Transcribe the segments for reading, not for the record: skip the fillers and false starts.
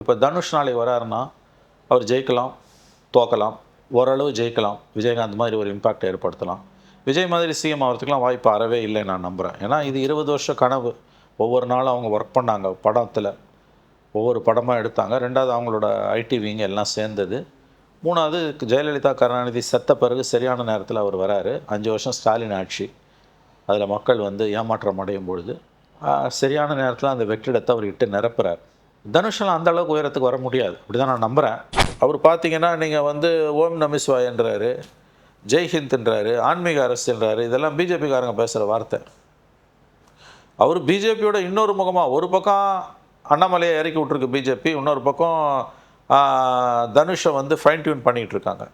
இப்போ தனுஷ் நாளைக்கு வராருன்னா அவர் ஜெயிக்கலாம், தோக்கலாம், ஓரளவு ஜெயிக்கலாம், விஜயகாந்த் மாதிரி ஒரு இம்பாக்ட் ஏற்படுத்தலாம். விஜய் மாதிரி சிஎம் ஆகிறதுக்குலாம் வாய்ப்பு அறவே இல்லை நான் நம்புகிறேன். ஏன்னா இது 20 வருஷ கனவு. ஒவ்வொரு நாளும் அவங்க ஒர்க் பண்ணாங்க படத்தில், ஒவ்வொரு படமாக எடுத்தாங்க. 2வது அவங்களோட ஐடி விங் எல்லாம் சேர்ந்தது. 3வது ஜெயலலிதா கருணாநிதி செத்த பிறகு சரியான நேரத்தில் அவர் வராரு. 5 வருஷம் ஸ்டாலின் ஆட்சி, அதில் மக்கள் ஏமாற்றம் அடையும் பொழுது சரியான நேரத்தில் அந்த வெற்றிடத்தை அவர் இட்டு நிரப்புறார். தனுஷெல்லாம் அந்த அளவுக்கு உயரத்துக்கு வர முடியாது, அப்படி தான் நான் நம்புகிறேன். அவர் பார்த்தீங்கன்னா நீங்கள் ஓம் நமசிவாயன்றாரு, ஜெய்ஹிந்த்ன்றாரு, ஆன்மீக அரசுன்றாரு. இதெல்லாம் பிஜேபிக்காரங்க பேசுகிற வார்த்தை. அவர் பிஜேபியோட இன்னொரு முகமாக, ஒரு பக்கம் அண்ணாமலையை இறக்கி விட்ருக்கு பிஜேபி, இன்னொரு பக்கம் தனுஷை ஃபைன் டியூன் பண்ணிகிட்டு இருக்காங்க,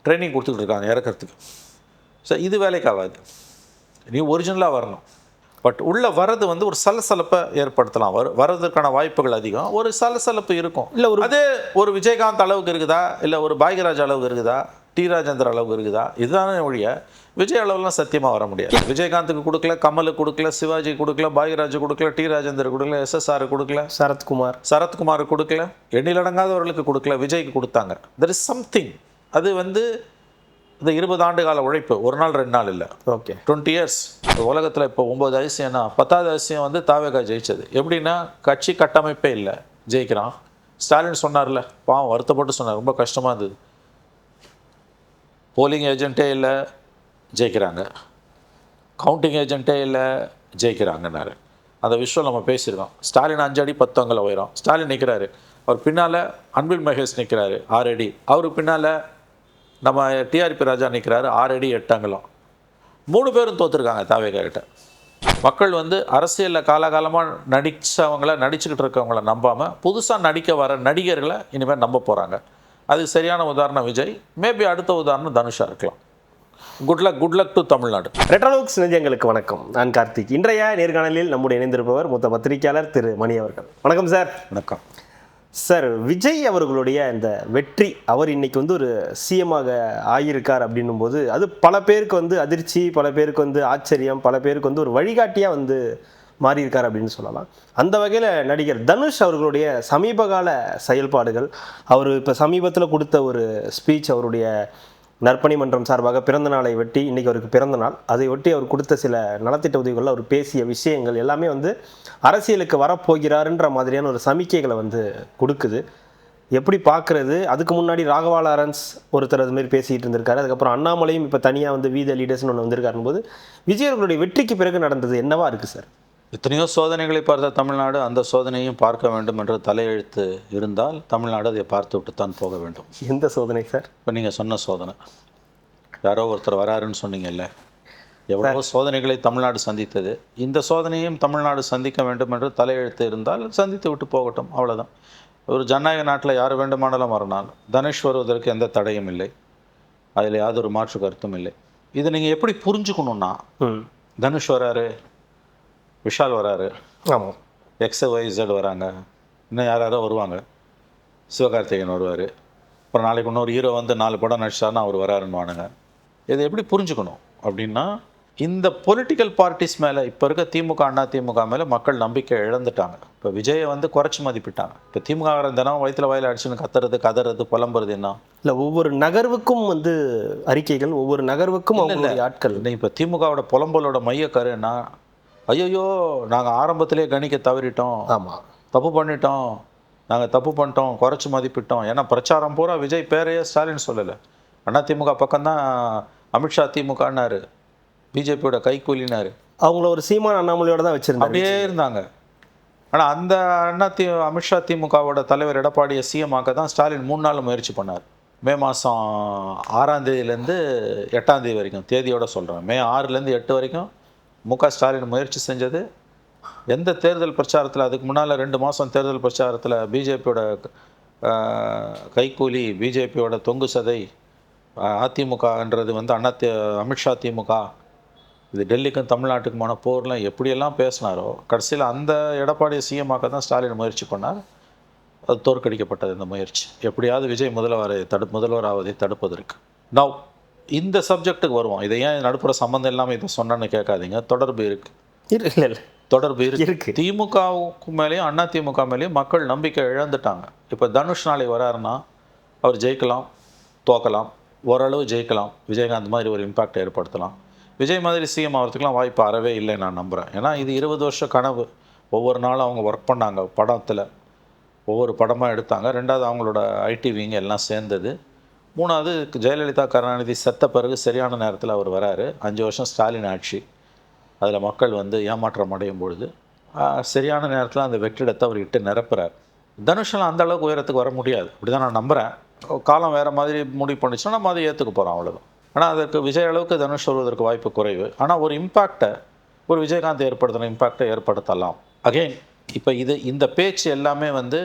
ட்ரைனிங் கொடுத்துக்கிட்டு இருக்காங்க இறக்கிறதுக்கு. ஸோ இது வேலைக்கு ஆகாது. நீ ஒரிஜினலாக வரணும். பட் உள்ளே வர்றது ஒரு சலசலப்பை ஏற்படுத்தலாம். வர்றதுக்கான வாய்ப்புகள் அதிகம். ஒரு சலசலப்பு இருக்கும். இல்லை அதே ஒரு விஜயகாந்த் அளவுக்கு இருக்குதா, இல்லை ஒரு பாக்யராஜ் அளவுக்கு இருக்குதா, டி ராஜேந்தர் அளவுக்கு இருக்குதா? இதுதானே ஒழிய விஜய் அளவுலாம் சத்தியமாக வர முடியாது. விஜயகாந்துக்கு கொடுக்கல, கமலுக்கு கொடுக்கல, சிவாஜி கொடுக்கல, பாக்யராஜ் கொடுக்கல, டி ராஜேந்தர் கொடுக்கல, SSR கொடுக்கல, சரத்குமார் கொடுக்கல, எண்ணிலடங்காதவர்களுக்கு கொடுக்கல, விஜய்க்கு கொடுத்தாங்க. There is something. அது இந்த 20 ஆண்டு கால உழைப்பு, ஒரு நாள் 2 நாள் இல்லை. Okay, 20 years. உலகத்தில் இப்போ 9 அதிசயம்னா 10வது அதிசயம் தாவேகா ஜெயிச்சது. எப்படின்னா கட்சி கட்டமைப்பே இல்லை, ஜெயிக்கிறான். ஸ்டாலின் சொன்னார்ல, பாவம் வருத்தப்பட்டு சொன்னார், ரொம்ப கஷ்டமாக இருந்தது. போலிங் ஏஜென்ட்டே இல்லை, ஜெயிக்கிறாங்க. கவுண்டிங் ஏஜென்ட்டே இல்லை, ஜெயிக்கிறாங்கன்னாரு. அந்த விஷயம் நம்ம பேசியிருக்கோம். ஸ்டாலின் 5 அடி 10 அங்குலம் உயரம். ஸ்டாலின் நிற்கிறாரு, அவர் பின்னால் அன்பில் மகேஷ் நிற்கிறாரு 6 அடி, அவருக்கு பின்னால் நம்ம டிஆர்பி ராஜா நிற்கிறாரு 6 அடி 8 அங்குலம். 3 பேரும் தோற்றுருக்காங்க தாவேகா கிட்ட. மக்கள் அரசியலில் காலகாலமாக நடிச்சுக்கிட்டு இருக்கவங்கள நம்பாமல் புதுசாக நடிக்க வர நடிகர்களை இனிமேல் நம்ப போகிறாங்க. அது சரியான உதாரணம் விஜய். மேபி அடுத்த உதாரணம் தனுஷா இருக்கலாம். Good luck to Tamil Nadu. ரெட்ரோலுக்ஸ் நெஞ்சங்களுக்கு வணக்கம். நான் கார்த்திக். இன்றைய நேர்காணலில் நம்முடைய இணைந்திருப்பவர் மூத்த பத்திரிகையாளர் திரு மணி அவர்கள். வணக்கம் சார். வணக்கம் சார். விஜய் அவர்களுடைய இந்த வெற்றி, அவர் இன்னைக்கு ஒரு சிஎம்மாக ஆகியிருக்கார் அப்படின்னும் போது அது பல பேருக்கு அதிர்ச்சி, பல பேருக்கு ஆச்சரியம், பல பேருக்கு ஒரு வழிகாட்டியாக மாறியிருக்கார் அப்படின்னு சொல்லலாம். அந்த வகையில் நடிகர் தனுஷ் அவர்களுடைய சமீபகால செயல்பாடுகள், அவர் இப்போ சமீபத்தில் கொடுத்த ஒரு ஸ்பீச், அவருடைய நற்பணி மன்றம் சார்பாக பிறந்த நாளை வெட்டி, இன்றைக்கி அவருக்கு பிறந்த நாள், அதை ஒட்டி அவர் கொடுத்த சில நலத்திட்ட உதவிகளில் அவர் பேசிய விஷயங்கள் எல்லாமே அரசியலுக்கு வரப்போகிறாருன்ற மாதிரியான ஒரு சமிக்கைகளை கொடுக்குது. எப்படி பார்க்குறது? அதுக்கு முன்னாடி ராகவா லாரன்ஸ் ஒருத்தர் அதுமாரி பேசிகிட்டு இருந்திருக்காரு. அதுக்கப்புறம் அண்ணாமலையும் இப்போ தனியாக வி த லீடர்ஸ்னு ஒன்று வந்திருக்காருன்னு போது விஜய் அவர்களுடைய வெற்றிக்கு பிறகு நடந்தது என்னவா இருக்குது சார்? எத்தனையோ சோதனைகளை பார்த்த தமிழ்நாடு அந்த சோதனையும் பார்க்க வேண்டும் என்ற தலையெழுத்து இருந்தால் தமிழ்நாடு அதை பார்த்து விட்டுத்தான் போக வேண்டும். எந்த சோதனை சார்? இப்போ நீங்கள் சொன்ன சோதனை, யாரோ ஒருத்தர் வராருன்னு சொன்னீங்கல்ல, எவ்வளோ சோதனைகளை தமிழ்நாடு சந்தித்தது. இந்த சோதனையும் தமிழ்நாடு சந்திக்க வேண்டும் என்று தலையெழுத்து இருந்தால் சந்தித்து விட்டு போகட்டும், அவ்வளோதான். ஒரு ஜனநாயக நாட்டில் யார் வேண்டுமானாலும் வரனால் தனுஷ் வருவதற்கு எந்த தடையும் இல்லை, அதில் யாதொரு மாற்று கருத்தும் இல்லை. இதை நீங்கள் எப்படி புரிஞ்சுக்கணுன்னா, தனுஷ் வராரு, விஷால் வராரு, ஆமாம், XYZ வராங்க, இன்னும் யாரோ வருவாங்க, சிவகார்த்திகேயன் வருவார், அப்புறம் நாளைக்கு இன்னொரு ஹீரோ 4 படம் நடிச்சாருன்னா அவர் வராருன்னு. இதை எப்படி புரிஞ்சுக்கணும் அப்படின்னா, இந்த பொலிட்டிக்கல் பார்ட்டிஸ் மேலே இப்போ இருக்க திமுக அண்ணா திமுக மேலே மக்கள் நம்பிக்கை இழந்துட்டாங்க. இப்போ விஜயை குறைச்சி மதிப்பிட்டாங்க. இப்போ திமுக தினம் வயிற்றுல வாயில் அடிச்சுன்னு கத்துறது புலம்புறது என்ன இல்லை, ஒவ்வொரு நகர்வுக்கும் அறிக்கைகள், ஒவ்வொரு நகர்வுக்கும் ஆட்கள். இப்போ திமுகவோட புலம்பலோட மையக்கரு என்ன? ஐயோ நாங்கள் ஆரம்பத்திலே கணிக்க தவறிட்டோம், ஆமாம் தப்பு பண்ணிட்டோம், நாங்கள் தப்பு பண்ணிட்டோம், குறைச்சி மதிப்பிட்டோம். ஏன்னா பிரச்சாரம் பூரா விஜய் பேரையே ஸ்டாலின் சொல்லலை. அண்ணா திமுக பக்கம்தான் அமித்ஷா திமுகன்னாரு, பிஜேபியோட கைக்கூலினாரு. அவங்கள ஒரு சீமான் அண்ணாமலையோட தான் வச்சுருந்தாங்க, அப்படியே இருந்தாங்க. ஆனால் அந்த அமித்ஷா திமுகவோட தலைவர் எடப்பாடியை சிஎம் ஆக்க தான் ஸ்டாலின் 3 நாள் முயற்சி பண்ணார். மே மாதம் 6ஆம் தேதியிலேருந்து 8ஆம் தேதி வரைக்கும், தேதியோடு சொல்கிறேன், மே 6லேருந்து 8 வரைக்கும் ஸ்டாலின் முயற்சி செஞ்சது. எந்த தேர்தல் பிரச்சாரத்தில், அதுக்கு முன்னால் 2 மாதம் தேர்தல் பிரச்சாரத்தில் பிஜேபியோட கைக்கூலி, பிஜேபியோட தொங்கு சதை, அதிமுகன்றது அமித்ஷா திமுக, இது டெல்லிக்கும் தமிழ்நாட்டுக்குமான போர்லாம் எப்படியெல்லாம் பேசினாரோ, கடைசியில் அந்த எடப்பாடியை சிஎம்மாக்க தான் ஸ்டாலின் முயற்சி பண்ணார். அது தோற்கடிக்கப்பட்டது இந்த முயற்சி. எப்படியாவது விஜய் முதல்வராவதை தடுப்பதற்கு. நவ் இந்த சப்ஜெக்ட்டுக்கு வருவோம். இதை ஏன் நடுப்புற சம்மந்தம் இல்லாமல் இதை சொன்னேன்னு கேட்காதீங்க, தொடர்பு இருக்குது. இல்லை இல்லை, தொடர்பு இருக்கு. திமுகவுக்கு மேலேயும் அண்ணா திமுக மேலேயும் மக்கள் நம்பிக்கை இழந்துட்டாங்க. இப்போ தனுஷ் நாளை வராருன்னா அவர் ஜெயிக்கலாம், தோக்கலாம், ஓரளவு ஜெயிக்கலாம், விஜயகாந்த் மாதிரி ஒரு இம்பாக்ட் ஏற்படுத்தலாம். விஜய் மாதிரி சிஎம் ஆகிறதுக்குலாம் வாய்ப்பு அறவே இல்லை நான் நம்புகிறேன். ஏன்னா இது 20 வருஷ கனவு. ஒவ்வொரு நாளும் அவங்க ஒர்க் பண்ணாங்க, படத்தில் ஒவ்வொரு படமாக எடுத்தாங்க. ரெண்டாவது அவங்களோட ஐடி விங் எல்லாம் சேர்ந்தது. மூணாவது ஜெயலலிதா கருணாநிதி செத்த பிறகு சரியான நேரத்தில் அவர் வராரு. 5 வருஷம் ஸ்டாலின் ஆட்சி, அதில் மக்கள் வந்து ஏமாற்றம் அடையும் பொழுது சரியான நேரத்தில் அந்த வெற்றிடத்தை அவர் இட்டு நிரப்புறார். தனுஷெல்லாம் அந்த அளவுக்கு உயரத்துக்கு வர முடியாது, அப்படி தான் நான் நம்புகிறேன். காலம் வேறு மாதிரி முடிவு பண்ணிச்சுன்னா நம்ம அதை ஏற்றுக்க போகிறோம், அவ்வளோதான். ஆனால் அதற்கு விஜய் அளவுக்கு தனுஷ் வருவதற்கு வாய்ப்பு குறைவு. ஆனால் ஒரு இம்பேக்டை, ஒரு விஜயகாந்த் ஏற்படுத்தின இம்பேக்டை ஏற்படுத்தலாம். அகெயின் இப்போ இந்த பேச்சு எல்லாமே வந்து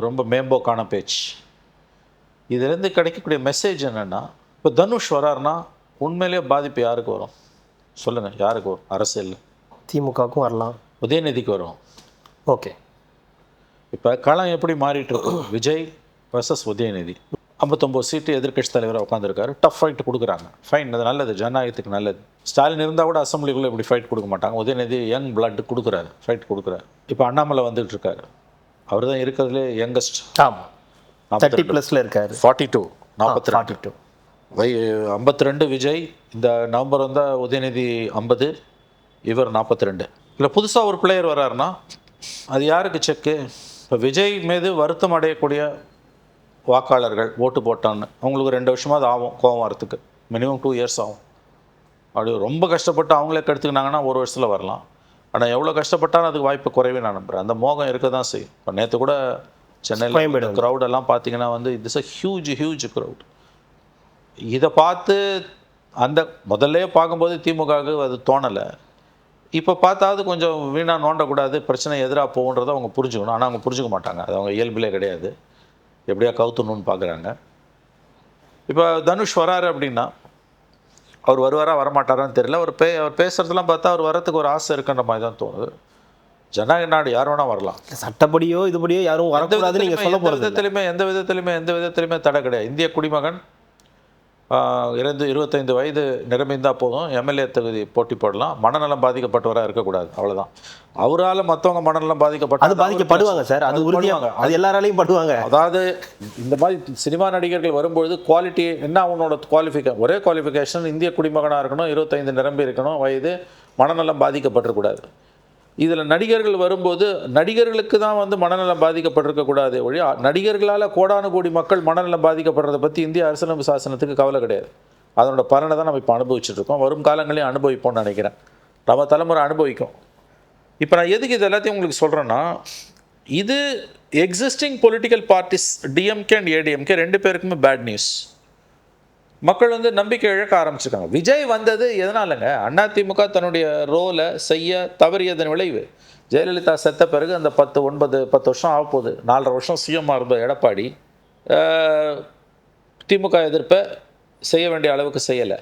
ரொம்ப மேம்போக்கான பேச்சு. இதிலேருந்து கிடைக்கக்கூடிய மெசேஜ் என்னென்னா, இப்போ தனுஷ் வராருன்னா உண்மையிலேயே பாதிப்பு யாருக்கு வரும் சொல்லுங்கள்? யாருக்கு வரும்? அரசியல் திமுகவுக்கும் வரலாம், உதயநிதிக்கு வரும். ஓகே. இப்போ களம் எப்படி மாறிட்டு இருக்கும்? விஜய் வர்சஸ் உதயநிதி. 59 சீட்டு எதிர்க்கட்சி தலைவராக உட்காந்துருக்காரு. டஃப் ஃபைட் கொடுக்குறாங்க. ஃபைன், அது நல்லது, ஜனநாயகத்துக்கு நல்லது. ஸ்டாலின் இருந்தால் கூட அசம்பிளிக்குள்ளே இப்படி ஃபைட் கொடுக்க மாட்டாங்க. உதயநிதி யங் பிளட் கொடுக்குறாரு, ஃபைட் கொடுக்குறாரு. இப்போ அண்ணாமலை வந்துட்டு இருக்காரு. அவர் தான் இருக்கிறதுலே யங்கஸ்ட். ஆமாம், 30+ இருக்காரு. 42 42 52 விஜய். இந்த நவம்பர் வந்தால் உதயநிதி 50, இவர் 42. இல்லை புதுசாக ஒரு பிளேயர் வர்றாருன்னா அது யாருக்கு செக்கு? இப்போ விஜய் மீது வருத்தம் அடையக்கூடிய வாக்காளர்கள் ஓட்டு போட்டான்னு அவங்களுக்கு 2 வருஷமாவது ஆகும் கோவம் வரத்துக்கு. மினிமம் 2 இயர்ஸ் ஆகும். அப்படி ரொம்ப கஷ்டப்பட்டு அவங்களே கெடுத்துக்கினாங்கன்னா 1 வருஷத்தில் வரலாம். ஆனால் எவ்வளோ கஷ்டப்பட்டாலும் அதுக்கு வாய்ப்பு குறைவே நான் நம்புகிறேன். அந்த மோகம் இருக்க தான் செய்யும். இப்போ நேற்று கூட சென்னையில் க்ரௌடெல்லாம் பார்த்தீங்கன்னா வந்து இட்ஸ் அ ஹியூஜ் க்ரௌட். இதை பார்த்து அந்த முதல்ல பார்க்கும்போது திமுகவுக்கு அது தோணலை. இப்போ பார்த்தாவது கொஞ்சம் வீணாக நோண்டக்கூடாது, பிரச்சனை எதிராக போகுன்றதை அவங்க புரிஞ்சுக்கணும். ஆனால் அவங்க புரிஞ்சுக்க மாட்டாங்க, அது அவங்க இயல்பிலே கிடையாது. எப்படியா கவுத்தணும்னு பார்க்குறாங்க. இப்போ தனுஷ் வராரு அப்படின்னா அவர் வருவாரா வரமாட்டாரான்னு தெரியல. அவர் பேசுகிறதுலாம் பார்த்தா அவர் வரத்துக்கு ஒரு ஆசை இருக்குன்ற மாதிரி தான் தோணுது. ஜனநாயக நாடு, யார் வேணால் வரலாம். சட்டப்படியோ இதுபடியோ யாரும் வரக்கூடாது நீங்கள் சொல்ல போகிறது எந்த விதத்திலுமே தடை கிடையாது. இந்திய குடிமகன் 25 வயது நிரம்பிந்தால் போதும், எம்எல்ஏ தொகுதி போட்டி போடலாம். மனநலம் பாதிக்கப்பட்டவராக இருக்கக்கூடாது, அவ்வளோதான். அவரால் மற்றவங்க மனநலம் பாதிக்கப்படுவாங்க சார், அது உறுதியாக, அது எல்லாராலையும் படுவாங்க. அதாவது இந்த மாதிரி சினிமா நடிகர்கள் வரும்பொழுது குவாலிட்டி என்ன, அவனோட ஒரே குவாலிஃபிகேஷன் இந்திய குடிமகனாக இருக்கணும், 25 நிரம்பி இருக்கணும் வயது, மனநலம் பாதிக்கப்பட்டிருக்கூடாது. இதில் நடிகர்கள் வரும்போது நடிகர்களுக்கு தான் வந்து மனநலம் பாதிக்கப்பட்டிருக்கக்கூடாது ஒழி, நடிகர்களால் கோடானு கோடி மக்கள் மனநலம் பாதிக்கப்படுறதை பற்றி இந்திய அரசியலமைப்பு சாசனத்துக்கு கவலை கிடையாது. அதனோட பலனை தான் நம்ம இப்போ அனுபவிச்சுட்ருக்கோம். வரும் காலங்களையும் அனுபவிப்போம்னு நினைக்கிறேன். நம்ம தலைமுறை அனுபவிக்கும். இப்போ நான் எதுக்கு இது எல்லாத்தையும் உங்களுக்கு சொல்கிறேன்னா, இது existing political parties DMK and ADMK 2 பேருக்குமே பேட் நியூஸ். மக்கள் வந்து நம்பிக்கை இழக்க ஆரம்பிச்சிருக்காங்க. விஜய் வந்தது எதனாலங்க? அதிமுக தன்னுடைய ரோலை செய்ய தவறியதன் விளைவு. ஜெயலலிதா செத்த பிறகு அந்த 10 வருஷம் ஆகப்போகுது. 4.5 வருஷம் சிஎம்மாக இருந்த எடப்பாடி திமுக எதிர்ப்பை செய்ய வேண்டிய அளவுக்கு செய்யலை.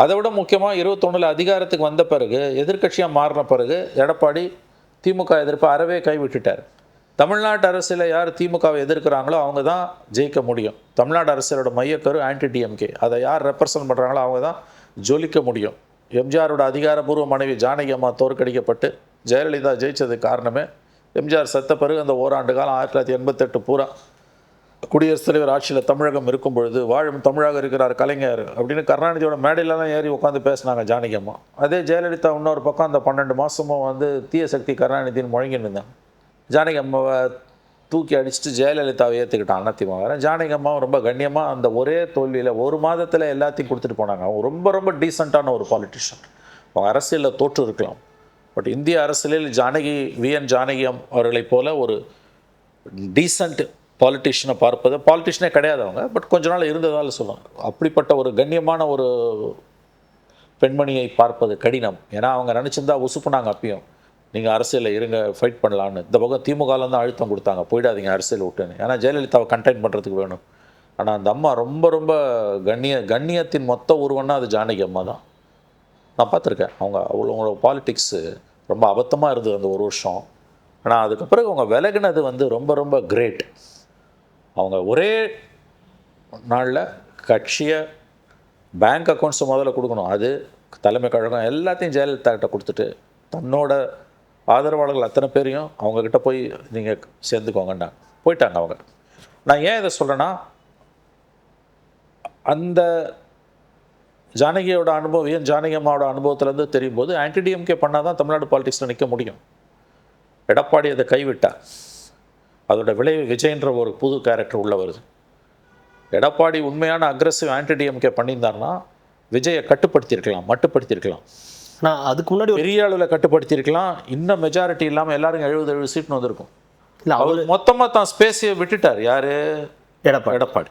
அதை விட முக்கியமாக 21 அதிகாரத்துக்கு வந்த பிறகு, எதிர்க்கட்சியாக மாறின பிறகு எடப்பாடி திமுக எதிர்ப்பை அறவே கைவிட்டுட்டார். தமிழ்நாட்டு அரசியலில் யார் திமுகவை எதிர்க்கிறாங்களோ அவங்க தான் ஜெயிக்க முடியும். Tamil Nadu அரசியலோட மையக்கரு anti DMK. அதை யார் ரெப்ரசன்ட் பண்ணுறாங்களோ அவங்க தான் ஜொலிக்க முடியும். எம்ஜிஆரோட அதிகாரப்பூர்வ மனைவி ஜானகி அம்மா தோற்கடிக்கப்பட்டு ஜெயலலிதா ஜெயித்ததுக்கு காரணமே எம்ஜிஆர் செத்த பிறகு அந்த ஓராண்டு காலம் 1988 பூரா குடியரசுத் தலைவர் ஆட்சியில் தமிழகம் இருக்கும் பொழுது வாழும் தமிழாக இருக்கிறார் கலைஞர் அப்படின்னு கருணாநிதியோட மேடையிலலாம் ஏறி உட்காந்து பேசினாங்க ஜானகி அம்மா. அதே ஜெயலலிதா இன்னொரு பக்கம் அந்த 12 மாதமும் வந்து தீய சக்தி கருணாநிதினு முழங்கின்னு இருந்தாங்க. ஜானகி அம்மாவை தூக்கி அடிச்சுட்டு ஜெயலலிதாவை ஏற்றுக்கிட்டான் அதிமுக. ஜானகி அம்மாவும் ரொம்ப கண்ணியமாக அந்த ஒரே தோல்வியில் 1 மாதத்தில் எல்லாத்தையும் கொடுத்துட்டு போனாங்க. அவங்க ரொம்ப டீசெண்டான ஒரு பாலிட்டிஷியன். அவங்க அரசியலில் தோற்று இருக்கலாம், பட் இந்திய அரசியலில் விஎன் ஜானகி அவர்களைப் போல ஒரு டீசெண்ட் பாலிட்டிஷியனை பார்ப்பது, பாலிட்டிஷியனே கிடையாது அவங்க, பட் கொஞ்ச நாள் இருந்ததால் சொல்லுவாங்க. அப்படிப்பட்ட ஒரு கண்ணியமான ஒரு பெண்மணியை பார்ப்பது கடினம். ஏன்னா அவங்க நினச்சிருந்தா உசுப்புனாங்க அப்பயும், நீங்கள் அரசியலில் இருங்க, ஃபைட் பண்ணலான்னு. இந்த பக்கம் திமுகவில் தான் அழுத்தம் கொடுத்தாங்க, போயிடாதீங்க அரசியல் விட்டுன்னு. ஏன்னா ஜெயலலிதாவை கண்டெயின் பண்ணுறதுக்கு வேணும். ஆனால் அந்த அம்மா ரொம்ப கண்ணியத்தின் மொத்த உருவன்னா அது ஜானகி அம்மா தான். நான் பார்த்துருக்கேன். அவங்களோட பாலிட்டிக்ஸு ரொம்ப அபத்தமாக இருந்தது அந்த 1 வருஷம். ஆனால் அதுக்கப்புறம் அவங்க விலகினது வந்து ரொம்ப கிரேட். அவங்க ஒரே நாளில் கட்சியை, பேங்க் அக்கௌண்ட்ஸை முதல்ல கொடுக்கணும், அது தலைமை கழகம் எல்லாத்தையும் ஜெயலலிதா கிட்ட கொடுத்துட்டு தன்னோட ஆதரவாளர்கள் அத்தனை பேரையும் அவங்கக்கிட்ட போய் நீங்கள் சேர்ந்துக்கோங்கன்னாங்க. போயிட்டாங்க அவங்க. நான் ஏன் இதை சொல்கிறேன்னா, அந்த ஜானகியோட அனுபவம், ஏன் ஜானகி அம்மாவோட அனுபவத்துலேருந்து தெரியும் போது ஆன்டி டிஎம்கே பண்ணால் தான் தமிழ்நாடு பாலிடிக்ஸில் நிற்க முடியும். எடப்பாடி அதை கைவிட்டார். அதோட விளைவு விஜய்ன்ற ஒரு புது கேரக்டர் உள்ளே வருது. எடப்பாடி உண்மையான அக்ரெசிவ் ஆன்டி டிஎம்கே பண்ணியிருந்தாருன்னா விஜயை கட்டுப்படுத்தியிருக்கலாம், மட்டுப்படுத்தியிருக்கலாம். நான் அதுக்கு முன்னாடி பெரிய அளவில் கட்டுப்படுத்தியிருக்கலாம். இன்னும் மெஜாரிட்டி இல்லாமல் எல்லாரும் 70 சீட்னு வந்திருக்கும். இல்லை, அவர் மொத்தமாக தான் ஸ்பேஸையை விட்டுட்டார். யார்? எடப்பாடி.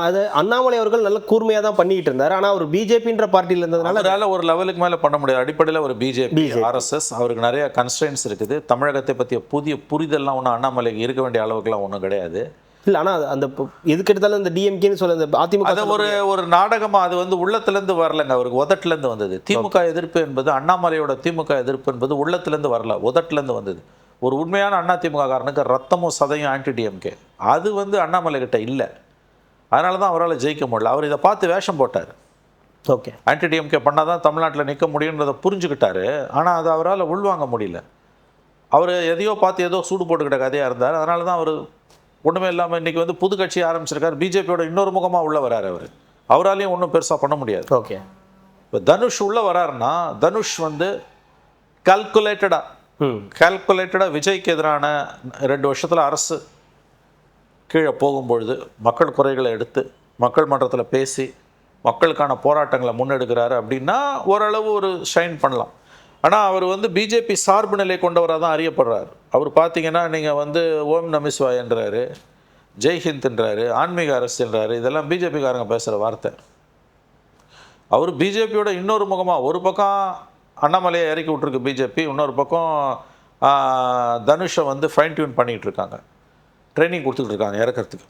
அது அண்ணாமலை அவர்கள் நல்ல கூர்மையாக தான் பண்ணிட்டு இருந்தார். ஆனால் அவர் பிஜேபின்ற பார்ட்டியில் இருந்ததுனால அதனால ஒரு லெவலுக்கு மேலே பண்ண முடியாது. அடிப்படையில் ஒரு பிஜேபி ஆர்எஸ்எஸ் அவருக்கு நிறைய கன்ஸ்ட்ரெயின்ஸ் இருக்குது. தமிழகத்தை பற்றிய புதிய புரிதல்லாம் ஒன்றும் அண்ணாமலைக்கு இருக்க வேண்டிய அளவுக்குலாம் ஒன்றும் கிடையாது. இல்லை, ஆனால் அந்த எதுக்கு எடுத்தாலும் இந்த டிஎம்கேன்னு சொல்ல இந்த அதிமுக அது ஒரு நாடகமாக அது வந்து உள்ளத்துலேருந்து வரலைங்க, அவருக்கு உதட்டுலேருந்து வந்தது. திமுக எதிர்ப்பு என்பது, அண்ணாமலையோட திமுக எதிர்ப்பு என்பது உள்ளத்துலேருந்து வரல, உதட்டுலேருந்து வந்தது. ஒரு உண்மையான அண்ணா திமுக காரனுக்கு ரத்தமும் சதையும் ஆன்டி டிஎம்கே, அது வந்து அண்ணாமலை கிட்ட இல்லை. அதனால தான் அவரால் ஜெயிக்க முடியல. அவர் இதை பார்த்து வேஷம் போட்டார். ஓகே, ஆன்டி டிஎம்கே பண்ணால் தான் தமிழ்நாட்டில் நிற்க முடியுன்றதை புரிஞ்சுக்கிட்டாரு. ஆனால் அது அவரால் உள்வாங்க முடியல. அவர் எதையோ பார்த்து ஏதோ சூடு போட்டுக்கிட்ட கதையாக இருந்தார். அதனால தான் அவர் ஒன்றுமே இல்லாமல் இன்றைக்கி வந்து புது கட்சி ஆரம்பிச்சிருக்காரு. பிஜேபியோட இன்னொரு முகமாக உள்ளே வராரு. அவராலையும் ஒன்றும் பெருசாக பண்ண முடியாது. ஓகே, இப்போ தனுஷ் உள்ளே வராருன்னா தனுஷ் வந்து கால்குலேட்டடாக விஜய்க்கு எதிரான 2 வருஷத்தில் அரசு கீழே போகும்பொழுது மக்கள் குறைகளை எடுத்து மக்கள் மன்றத்தில் பேசி மக்களுக்கான போராட்டங்களை முன்னெடுக்கிறாரு அப்படின்னா ஓரளவு ஒரு ஷைன் பண்ணலாம். ஆனால் அவர் வந்து பிஜேபி சார்பு நிலை கொண்டவராக தான் அறியப்படுறாரு. அவர் பார்த்தீங்கன்னா நீங்கள் வந்து ஓம் நமசிவாயன்றாரு, ஜெய்ஹிந்த்ன்றாரு, ஆன்மீக அரசுன்றாரு. இதெல்லாம் பிஜேபிக்காரங்க பேசுகிற வார்த்தை. அவர் பிஜேபியோட இன்னொரு முகமாக, ஒரு பக்கம் அண்ணாமலையை இறக்கி விட்ருக்கு பிஜேபி, இன்னொரு பக்கம் தனுஷை வந்து ஃபைன் டியூன் பண்ணிகிட்டு இருக்காங்க, ட்ரைனிங் கொடுத்துட்டு இருக்காங்க இறக்கிறதுக்கு.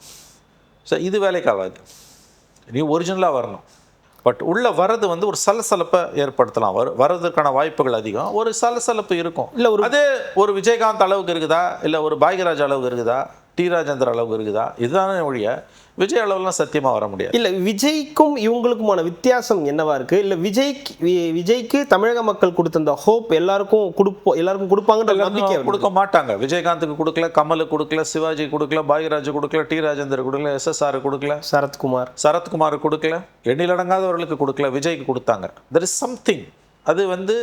ஸோ இது வேலைக்கு ஆகாது. நீ ஒரிஜினலாக வரணும். பட் உள்ளே வர்றது வந்து ஒரு சலசலப்பை ஏற்படுத்தலாம். வர்றதுக்கான வாய்ப்புகள் அதிகம். ஒரு சலசலப்பு இருக்கும். இல்லை அதே ஒரு விஜயகாந்த் அளவுக்கு இருக்குதா, இல்லை ஒரு பாக்யராஜ் அளவுக்கு இருக்குதா, டி ராஜேந்தர் அளவுக்கு இருக்குதா? இதுதானே ஒழிய விஜய் அளவுலாம் சத்தியமாக வர முடியாது. இல்லை, விஜய்க்கும் இவங்களுக்குமான வித்தியாசம் என்னவா இருக்குது? இல்லை விஜய்க்கு தமிழக மக்கள் கொடுத்த அந்த ஹோப் எல்லாருக்கும் கொடுப்பாங்கன்ற நம்பிக்கை கொடுக்க மாட்டாங்க. விஜயகாந்துக்கு கொடுக்கல, கமலுக்கு கொடுக்கல, சிவாஜி கொடுக்கல, பாக்யராஜ் கொடுக்கல, டி ராஜேந்தர் கொடுக்கல, SSR கொடுக்கல, சரத்குமார் கொடுக்கல, எண்ணிலடங்காதவர்களுக்கு கொடுக்கல, விஜய்க்கு கொடுத்தாங்க. There is something. அது வந்து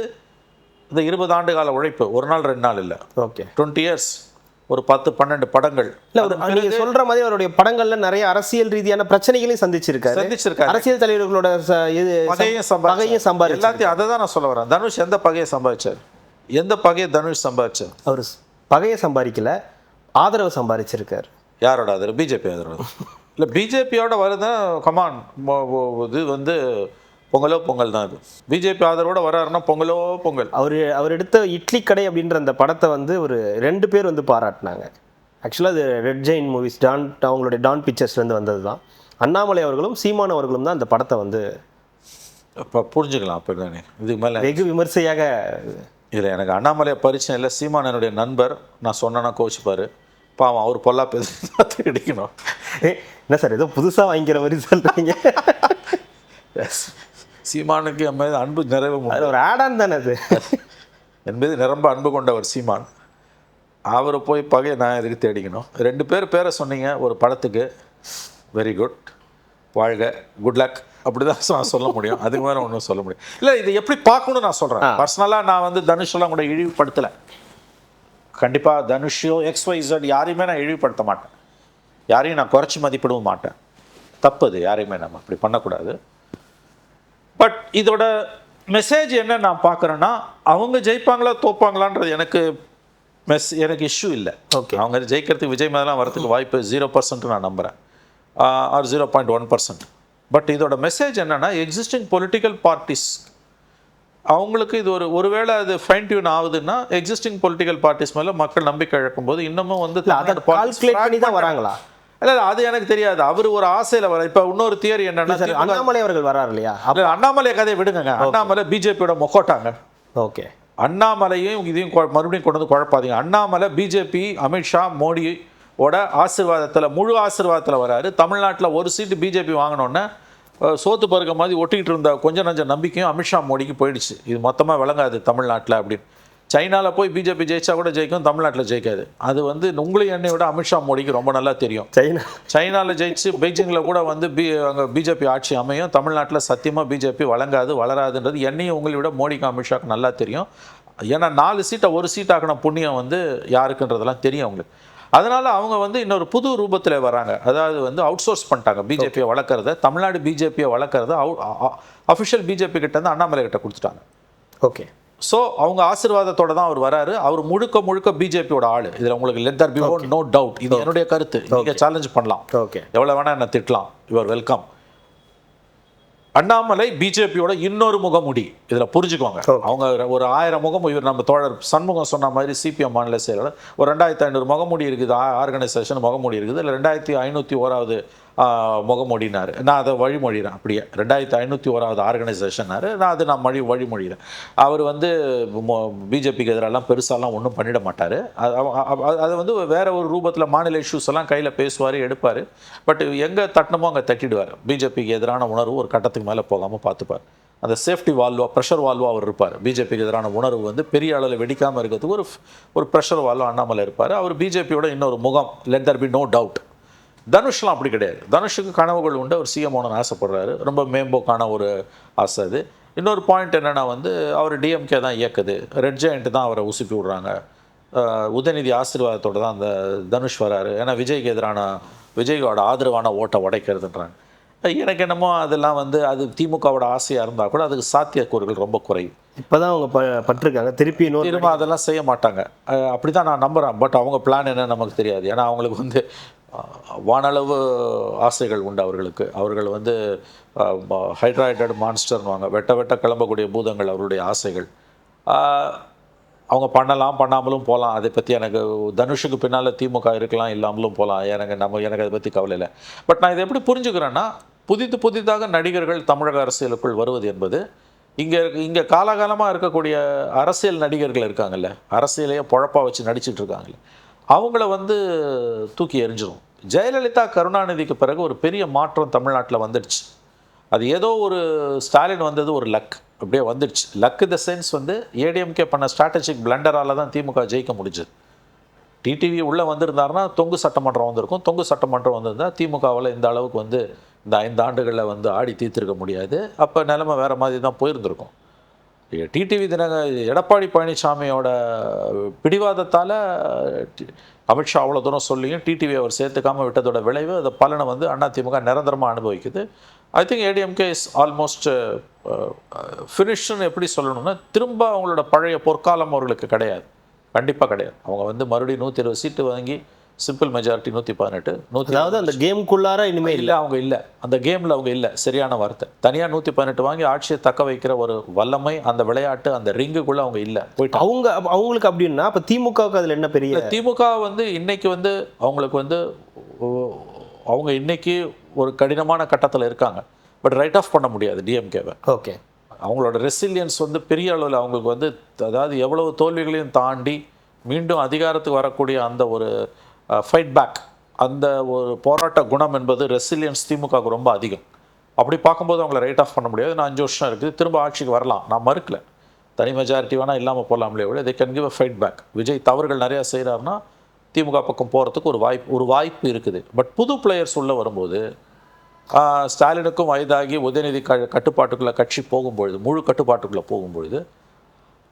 இந்த 20 ஆண்டு கால உழைப்பு, ஒரு நாள் 2 நாள் இல்லை. ஓகே, 20 இயர்ஸ், ஒரு 10-12 படங்கள். நீங்க சொல்ற மாதிரி அவருடைய படங்கள்ல நிறைய அரசியல் ரீதியான பிரச்சனைகளையும் சந்திச்சிருக்காரு. அரசியல் தலைவர்களோட பகையும் சம்பாதிச்சு எல்லாத்தையும். அதை தான் நான் சொல்ல வரேன். தனுஷ் எந்த பகையை சம்பாதிச்சார்? எந்த பகையை தனுஷ் சம்பாதிச்சார்? அவர் பகையை சம்பாதிக்கல, ஆதரவு சம்பாதிச்சிருக்காரு. யாரோட ஆதரவு? பிஜேபி ஆதரவு. இல்லை, பிஜேபியோட வருதுன்னா கமான், இது வந்து பொங்கல் தான். அது பிஜேபி ஆதரவோட வராருன்னா பொங்கல். அவர் எடுத்த இட்லி கடை அப்படின்ற அந்த படத்தை வந்து ஒரு 2 பேர் வந்து பாராட்டினாங்க. ஆக்சுவலாக அது ரெட் ஜெயின் மூவிஸ், அவங்களுடைய டான் பிக்சர்ஸ்லேருந்து வந்தது தான். அண்ணாமலை அவர்களும் சீமான் அவர்களும் தான் அந்த படத்தை வந்து இப்போ புரிஞ்சுக்கலாம். அப்போ தானே இதுக்கு மேலே வெகு விமர்சையாக இல்லை. எனக்கு அண்ணாமலையை பரிச்சயம் இல்லை. சீமான் என்னுடைய நண்பர். நான் சொன்னேன்னா கோச்சிப்பார். பாவம், அவர் பொல்லா பேச கிடைக்கணும். என்ன சார் ஏதோ புதுசாக வாங்கிக்கிற மாதிரி சொல்கிறீங்க? சீமானுக்கு என் மீது அன்பு நிறைவு, ஒரு ஆடான் தானே அது. என் மீது நிரம்ப அன்பு கொண்டவர் சீமான். அவரை போய் பகையை நான் எதுக்கு தேடிக்கணும்? 2 பேரை சொன்னீங்க ஒரு படத்துக்கு. வெரி குட், வாழ்க, குட் லக், அப்படி தான் நான் சொல்ல முடியும். அதுக்கு மேலே ஒன்றும் சொல்ல முடியும் இல்லை. இது எப்படி பார்க்கணும்னு நான் சொல்கிறேன். பர்சனலாக நான் வந்து தனுஷெல்லாம் கூட இழிவுபடுத்தலை. கண்டிப்பாக தனுஷோ XYZ யாரையுமே நான் இழிவுபடுத்த மாட்டேன். யாரையும் நான் குறைச்சி மதிப்பிடவும் மாட்டேன். தப்பு அது. யாரையுமே நம்ம அப்படி பண்ணக்கூடாது. பட் இதோட மெசேஜ் என்ன நான் பார்க்குறேன்னா, அவங்க ஜெயிப்பாங்களா தோப்பாங்களான்றது எனக்கு இஷ்யூ இல்லை. ஓகே, அவங்க ஜெயிக்கிறதுக்கு விஜய் மேலாம் வரதுக்கு வாய்ப்பு 0% நான் நம்புகிறேன், ஆர் 0.1%. பட் இதோட மெசேஜ் என்னென்னா, எக்ஸிஸ்டிங் பொலிட்டிக்கல் பார்ட்டிஸ் அவங்களுக்கு இது ஒருவேளை அது ஃபைன் டியூன் ஆகுதுன்னா, எக்ஸிஸ்டிங் பொலிட்டிக்கல் பார்ட்டிஸ் மேலே மக்கள் நம்பிக்கை இழக்கும் போது இன்னமும் வந்து தான் வராங்களா? இல்லை, அது எனக்கு தெரியாது. அவர் ஒரு ஆசையில் வர. இப்போ இன்னொரு தியரி என்னன்னா, அண்ணாமலை அவர்கள் வராரு இல்லையா? அண்ணாமலை கதையை விடுங்க. அண்ணாமலை பிஜேபியோட மொக்கோட்டாங்க. ஓகே, அண்ணாமலையும் இதையும் மறுபடியும் கொண்டு வந்து குழப்பாதீங்க. அண்ணாமலை பிஜேபி, அமித்ஷா, மோடியோட ஆசீர்வாதத்தில், முழு ஆசீர்வாதத்தில் வராரு. தமிழ்நாட்டில் ஒரு சீட்டு பிஜேபி வாங்கினோன்னே சோத்து பருக்க மாதிரி ஒட்டிக்கிட்டு இருந்த கொஞ்சம் நஞ்ச நம்பிக்கையும் அமித்ஷா மோடிக்கு போயிடுச்சு. இது மொத்தமாக விளங்காது தமிழ்நாட்டில் அப்படின்னு. சைனாவில் போய் பிஜேபி ஜெயிச்சா கூட ஜெயிக்கும், தமிழ்நாட்டில் ஜெயிக்காது. அது வந்து உங்களையும் என்னை விட அமித்ஷா மோடிக்கு ரொம்ப நல்லா தெரியும். சைனாவில் ஜெயிச்சு பெய்ஜிங்கில் கூட வந்து அங்கே பிஜேபி ஆட்சி அமையும், தமிழ்நாட்டில் சத்தியமாக பிஜேபி வளராதுன்றது என்னையும் உங்களை விட மோடிக்கு அமித்ஷாவுக்கு நல்லா தெரியும். ஏன்னா 4 சீட்டை 1 சீட்டாக்கின புண்ணியம் வந்து யாருக்குன்றதெல்லாம் தெரியும் அவங்களுக்கு. அதனால் அவங்க வந்து இன்னொரு புது ரூபத்தில் வராங்க. அதாவது வந்து அவுட் சோர்ஸ் பண்ணிட்டாங்க பிஜேபியை வளர்க்குறத. தமிழ்நாடு பிஜேபியை வளர்க்குறத அஃபிஷியல் பிஜேபி கிட்டேருந்து அண்ணாமலை கிட்ட கொடுத்துட்டாங்க. ஓகே. ஸோ அவங்க ஆசீர்வாதத்தோட தான் அவர் வராரு. அவர் முழுக்க பிஜேபியோட ஆள். இதில் உங்களுக்கு let there be no doubt. இது என்னுடைய கருத்து. நீங்கள் சேலஞ்ச் பண்ணலாம், ஓகே, எவ்வளோ வேணால் என்ன திட்டலாம், யுவர் வெல்கம். அண்ணாமலை பிஜேபியோட இன்னொரு முகமுடி. இதில் புரிஞ்சுக்கோங்க. அவங்க ஒரு 1000 முகம், இவர் நம்ம தோழர் சண்முகம் சொன்ன மாதிரி சிபிஎம் மாநில செயலாளர் ஒரு 2500 முகமுடி இருக்குது, ஆர்கனைசேஷன் முகமுடி இருக்குது. இல்லை 2501வது முகமொழினார். நான் அதை வழிமொழிகிறேன். அப்படியே 2501வது ஆர்கனைசேஷன்னாரு. நான் வழிமொழிகிறேன். அவர் வந்து பிஜேபிக்கு எதிரெல்லாம் பெருசாலாம் ஒன்றும் பண்ணிட மாட்டார். அதை வந்து வேற ஒரு ரூபத்தில் மாநில இஷ்யூஸ் எல்லாம் கையில் பேசுவார், எடுப்பார். பட் எங்கே தட்டணுமோ அங்கே தட்டிடுவார். பிஜேபிக்கு எதிரான உணர்வு ஒரு கட்டத்துக்கு மேலே போகாமல் பார்த்துப்பார். அந்த சேஃப்டி வால்வா, ப்ரெஷர் வால்வா அவர் இருப்பார். பிஜேபிக்கு எதிரான உணர்வு வந்து பெரிய அளவில் வெடிக்காமல் இருக்கிறதுக்கு ஒரு ப்ரெஷர் வால்வா அண்ணாமலை இருப்பார். அவர் பிஜேபியோட இன்னொரு முகம். Let there be no doubt. தனுஷ்லாம் அப்படி கிடையாது. தனுஷுக்கு கனவுகள் உண்டு. அவர் சிஎம் ஆகணும்னு ஆசைப்படுறாரு. ரொம்ப மேம்போக்கான ஒரு ஆசை அது. இன்னொரு பாயிண்ட் என்னென்னா வந்து அவர் டிஎம்கே தான் இயக்குது. ரெட் ஜெயண்ட் தான் அவரை உசுப்பி விட்றாங்க. உதயநிதி ஆசீர்வாதத்தோடு தான் அந்த தனுஷ் வராரு. ஏன்னா விஜயோட ஆதரவான ஓட்டை உடைக்கிறதுன்றாங்க. எனக்கு என்னமோ அதெல்லாம் வந்து அது திமுகவோட ஆசையாக இருந்தால் கூட அதுக்கு சாத்தியக்கூறுகள் ரொம்ப குறைவு. இப்போ தான் அவங்க பட்டிருக்காங்க. திரும்ப அதெல்லாம் செய்ய மாட்டாங்க. அப்படி தான் நான் நம்புகிறேன். பட் அவங்க பிளான் என்னன்னு நமக்கு தெரியாது. ஏன்னா அவங்களுக்கு வந்து வானளவு ஆசைகள் உண்டு அவர்களுக்கு. அவர்கள் வந்து ஹைட்ராய்டட் மான்ஸ்டர்னுவாங்க. வெட்ட கிளம்பக்கூடிய பூதங்கள் அவருடைய ஆசைகள். அவங்க பண்ணாமலும் போகலாம். அதை பற்றி எனக்கு தனுஷுக்கு பின்னால் திமுக இருக்கலாம், இல்லாமலும் போகலாம். எனக்கு அதை பற்றி கவலை இல்லை. பட் நான் இதை எப்படி புரிஞ்சுக்கிறேன்னா, புதிதாக நடிகர்கள் தமிழக அரசியலுக்குள் வருவது என்பது இங்கே காலகாலமாக இருக்கக்கூடிய அரசியல் நடிகர்கள் இருக்காங்கல்ல, அரசியலையே பொழப்பாக வச்சு நடிச்சிட்டு இருக்காங்கல்ல, அவங்கள வந்து தூக்கி எறிஞ்சிடும். ஜெயலலிதா கருணாநிதிக்கு பிறகு ஒரு பெரிய மாற்றம் தமிழ்நாட்டில் வந்துடுச்சு. அது ஏதோ ஒரு ஸ்டாலின் வந்தது ஒரு லக், அப்படியே வந்துடுச்சு. லக் த சென்ஸ் வந்து ஏடிஎம்கே பண்ண ஸ்ட்ராட்டஜிக் பிளண்டரால் தான் திமுக ஜெயிக்க முடிஞ்சது. டிடிவி உள்ளே வந்திருந்தாருன்னா தொங்கு சட்டமன்றம் வந்திருக்கும். தொங்கு சட்டமன்றம் வந்திருந்தால் திமுகவில் இந்த அளவுக்கு வந்து இந்த 5 ஆண்டுகளில் வந்து ஆடி தீர்த்திருக்க முடியாது. அப்போ நிலைமை வேறு மாதிரி தான் போயிருந்திருக்கும். டிடிவி எடப்பாடி பழனிசாமியோட பிடிவாதத்தால் அமித்ஷா அவ்வளோ தூரம் சொல்லியும் டிடிவி அவர் சேர்த்துக்காமல் விட்டதோட விளைவு அந்த பலனை வந்து அதிமுக நிரந்தரமாக அனுபவிக்குது. I think ADMK is almost ஃபினிஷ்னு எப்படி சொல்லணும்னா, திரும்ப அவங்களோட பழைய பொற்காலம் அவர்களுக்கு கிடையாது, கண்டிப்பாக கிடையாது. அவங்க வந்து மறுபடியும் 120 சீட்டு வாங்கி சிம்பிள் மெஜாரிட்டி 118 அதாவது அந்த கேமுக்குள்ளார இனிமேல் இல்லை, அவங்க இல்லை அந்த கேமில், அவங்க இல்லை, சரியான வார்த்தை. தனியாக 118 வாங்கி ஆட்சியை தக்க வைக்கிற ஒரு வல்லமை, அந்த விளையாட்டு, அந்த ரிங்குக்குள்ளே அவங்க இல்லை, போயிட்டு அவங்களுக்கு அப்படின்னா அப்போ திமுகவுக்கு அதில் என்ன பெரிய? திமுக வந்து இன்னைக்கு வந்து அவங்களுக்கு வந்து அவங்க இன்னைக்கு ஒரு கடினமான கட்டத்தில் இருக்காங்க. பட் ரைட் ஆஃப் பண்ண முடியாது டிஎம்கேவை. ஓகே. அவங்களோட ரெசிலியன்ஸ் வந்து பெரிய அளவில் அவங்களுக்கு வந்து, அதாவது எவ்வளவு தோல்விகளையும் தாண்டி மீண்டும் அதிகாரத்துக்கு வரக்கூடிய அந்த ஒரு ஃபைட் பேக், அந்த ஒரு போராட்ட குணம் என்பது ரெசிலியன்ஸ் திமுகவுக்கு ரொம்ப அதிகம். அப்படி பார்க்கும்போது அவங்கள ரைட் ஆஃப் பண்ண முடியாது. நான் 5 வருஷம் இருக்குது, திரும்ப ஆட்சிக்கு வரலாம், நான் மறுக்கல. தனி மெஜாரிட்டி வேணால் இல்லாமல் போகலாம்லே விட they can give a fight back. Vijay தவறுகள் நிறையா செய்கிறாருன்னா திமுக பக்கம் போகிறதுக்கு ஒரு வாய்ப்பு இருக்குது. பட் புது பிளேயர்ஸ் உள்ளே வரும்போது, ஸ்டாலினுக்கும் வயதாகி உதயநிதி கட்டுப்பாட்டுக்குள்ளே கட்சி போகும்பொழுது, முழு கட்டுப்பாட்டுக்குள்ளே போகும்பொழுது,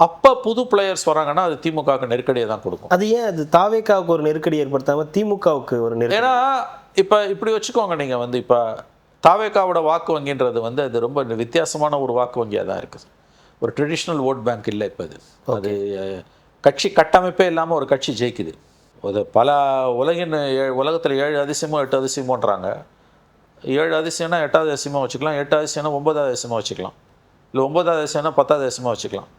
அப்போ புது பிளேயர்ஸ் வராங்கன்னா அது திமுகவுக்கு நெருக்கடியை தான் கொடுக்கும். அது ஏன் அது தாவேக்காவுக்கு ஒரு நெருக்கடி ஏற்படுத்தாமல் திமுகவுக்கு ஒரு நெருக்கடி? ஏன்னா இப்போ இப்படி வச்சுக்கோங்க, நீங்கள் வந்து இப்போ தாவேக்காவோட வாக்கு வங்கின்றது வந்து அது ரொம்ப வித்தியாசமான ஒரு வாக்கு வங்கியாக தான் இருக்குது. ஒரு ட்ரெடிஷ்னல் ஓட் பேங்க் இல்லை இப்போ. அது கட்சி கட்டமைப்பே இல்லாமல் ஒரு கட்சி ஜெயிக்குது. அது பல உலகத்தில் 7 அதிசயமோ 8 அதிசயமோன்றாங்க. 7 அதிசயம்னா 8வது அதிசயமாக வச்சுக்கலாம், 8 அதிசயம்னா 9வது அதிசயமாக வச்சுக்கலாம், இல்லை 9வது அதிசயம்னா 10வது அதிசயமாக வச்சுக்கலாம்.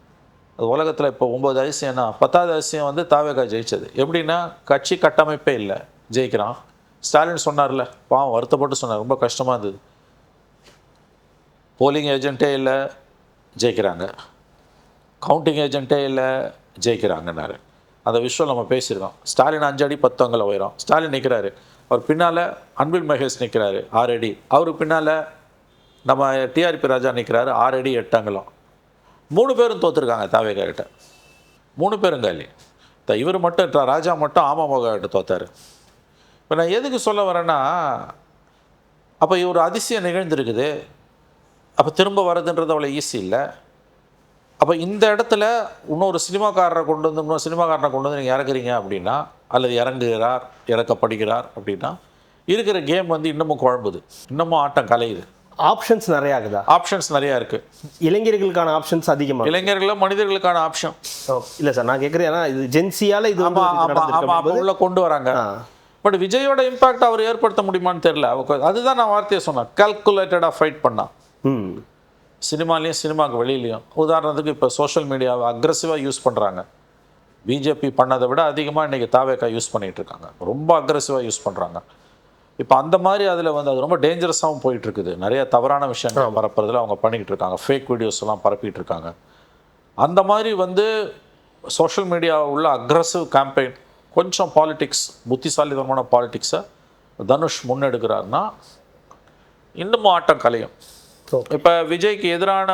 அது உலகத்தில் இப்போ 9 அதிசயம்னா 10வது அதிசயம் வந்து தாவேகா ஜெயிச்சது. எப்படின்னா கட்சி கட்டமைப்பே இல்லை, ஜெயிக்கிறான். ஸ்டாலின் சொன்னார்ல, பாவம் வருத்தப்பட்டு சொன்னார், ரொம்ப கஷ்டமாக இருந்தது. போலிங் ஏஜென்ட்டே இல்லை, ஜெயிக்கிறாங்க. கவுண்டிங் ஏஜென்ட்டே இல்லை, ஜெயிக்கிறாங்கன்னாரு. அந்த விஷயம் நம்ம பேசியிருக்கோம். ஸ்டாலின் 5 அடி 10 அங்குலம் உயரம், ஸ்டாலின் நிற்கிறாரு. அவர் பின்னால் அன்பில் மகேஷ் நிற்கிறாரு 6 அடி. அவருக்கு பின்னால் நம்ம டிஆர்பி ராஜா நிற்கிறாரு 6 அடி 8 அங்குலம். 3 பேரும் தோற்றுருக்காங்க தாவேகா கிட்ட. 3 பேரும் காலி. இவர் மட்டும் ராஜா மட்டும் அமமுக தோத்தார். இப்போ நான் எதுக்கு சொல்ல வரேன்னா, அப்போ ஒரு அதிசயம் நிகழ்ந்திருக்குது. அப்போ திரும்ப வர்றதுன்றது அவ்வளோ ஈஸி இல்லை. அப்போ இந்த இடத்துல இன்னொரு சினிமாக்காரரை கொண்டு வந்து நீங்கள் இறக்குறீங்க அப்படின்னா, அல்லது இறக்கப்படுகிறார் அப்படின்னா, இருக்கிற கேம் வந்து இன்னமும் குழம்புது, இன்னமும் ஆட்டம் கலையுது. ஆப்ஷன்ஸ் நிறையா இருக்குதா? ஆப்ஷன்ஸ் நிறையா இருக்குது. இளைஞர்களுக்கான ஆப்ஷன்ஸ் அதிகமாக, இளைஞர்களும் மனிதர்களுக்கான ஆப்ஷன் இல்லை சார் நான் கேட்குறேன். ஏன்னா இது ஜென்சியால் இது உள்ள கொண்டு வராங்க. பட் விஜயோட இம்பாக்ட் அவர் ஏற்படுத்த முடியுமான்னு தெரியல. அதுதான் நான் வார்த்தையை சொன்னேன், கால்குலேட்டடாக ஃபைட் பண்ணா. சினிமாலேயும் சினிமாவுக்கு வெளியிலையும். உதாரணத்துக்கு இப்போ சோஷியல் மீடியாவை அக்ரெசிவாக யூஸ் பண்ணுறாங்க. பிஜேபி பண்ணதை விட அதிகமாக இன்றைக்கி தாவேக்கா யூஸ் பண்ணிகிட்ருக்காங்க. ரொம்ப அக்ரெசிவாக யூஸ் பண்ணுறாங்க. இப்போ அந்த மாதிரி அதில் வந்து அது ரொம்ப டேஞ்சரஸாகவும் போயிட்டுருக்குது. நிறைய தவறான விஷயங்கள் பரப்புறதுல அவங்க பண்ணிக்கிட்டு இருக்காங்க. ஃபேக் வீடியோஸ் எல்லாம் பரப்பிட்டு இருக்காங்க. அந்த மாதிரி வந்து சோஷியல் மீடியா உள்ள அக்ரெசிவ் கேம்பெயின், கொஞ்சம் பாலிடிக்ஸ், புத்திசாலித்தனமான பாலிடிக்ஸை தனுஷ் முன்னெடுக்கிறாருன்னா இன்னமும் ஆட்டம் கலையும். இப்போ விஜய்க்கு எதிரான